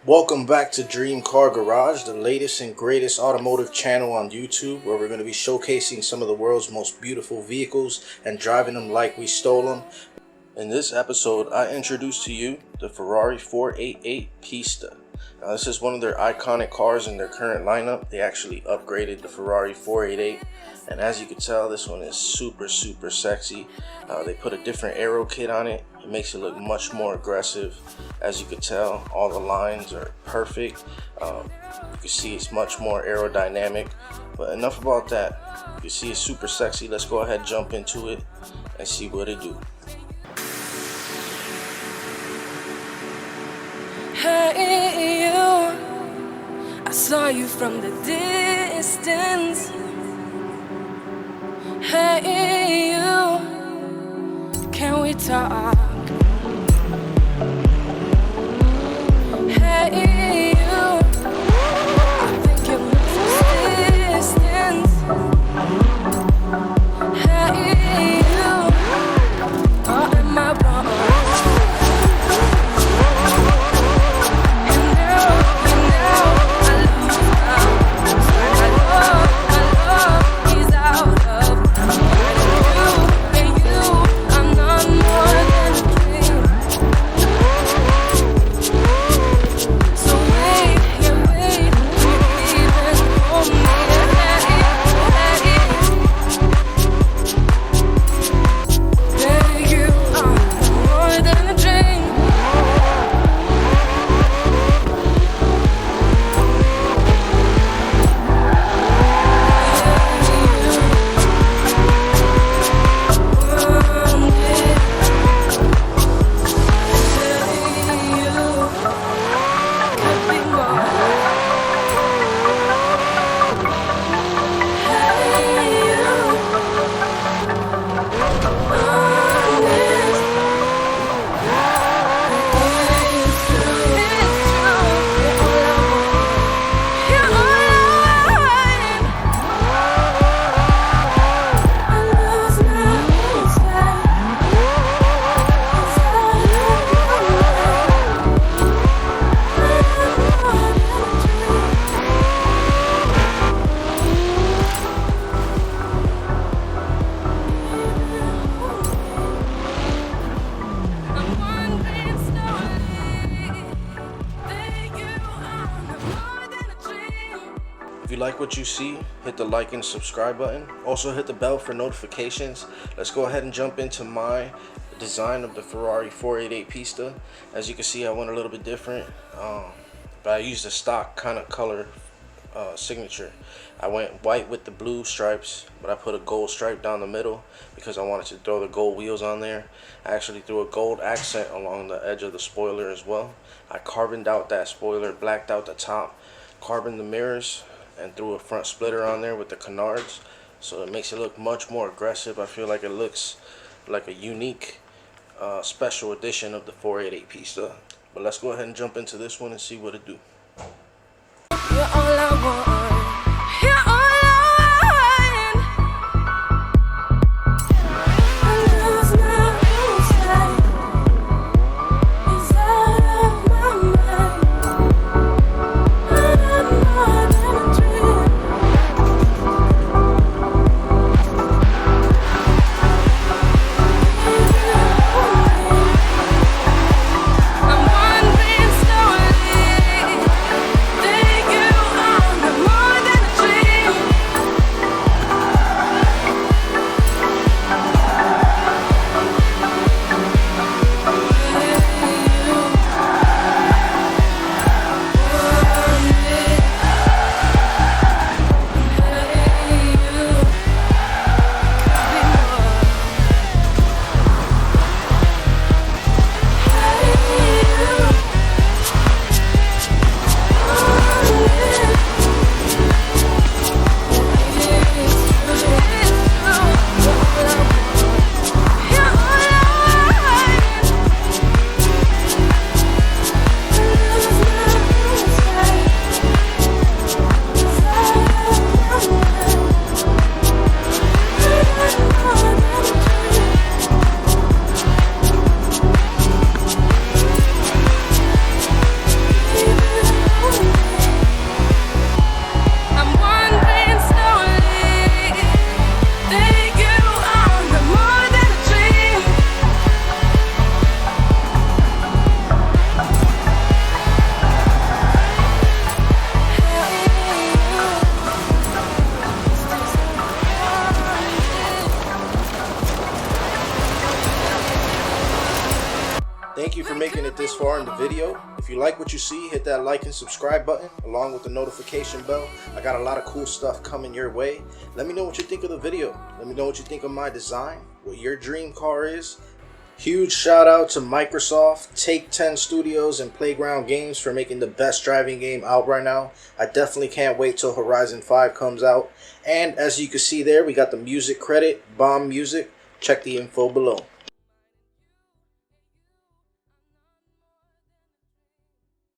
Welcome back to Dream Car Garage, the latest and greatest automotive channel on YouTube, where we're going to be showcasing some of the world's most beautiful vehicles and driving them like we stole them. In this episode, I introduce to you the Ferrari 488 Pista. Now, this is one of their iconic cars in their current lineup. They actually upgraded the Ferrari 488, and as you can tell, this one is super sexy. They put a different aero kit on it. It makes it look much more aggressive. As you can tell, all the lines are perfect. You can see it's much more aerodynamic. But enough about that. You can see it's super sexy. Let's go ahead and jump into it and see what it do. Hey you, I saw you from the distance. Hey you, can we talk? Hey you, I think you're persistent. Hey you, or am I wrong? If you like what you see, hit the like and subscribe button. Also hit the bell for notifications. Let's go ahead and jump into my design of the Ferrari 488 Pista. As you can see, I went a little bit different, but I used a stock kind of color signature. I went white with the blue stripes, but I put a gold stripe down the middle because I wanted to throw the gold wheels on there. I actually threw a gold accent along the edge of the spoiler as well. I carboned out that spoiler, blacked out the top, carboned the mirrors, and threw a front splitter on there with the canards, so it makes it look much more aggressive. I feel like it looks like a unique special edition of the 488 Pista. But let's go ahead and jump into this one and see what it do. You're all I want. You're all I want. I lose my sight. It's out of my mind. I'm more than a dream. I'm wandering slowly. Think you are the Thank you for making it this far in the video. If you like what you see, hit that like and subscribe button along with the notification bell. I got a lot of cool stuff coming your way. Let me know what you think of the video. Let me know what you think of my design, what your dream car is. Huge shout out to Microsoft, Take 10 Studios, and Playground Games for making the best driving game out right now. I definitely can't wait till Horizon 5 comes out. And as you can see there, we got the music credit, Bomb Music. Check the info below.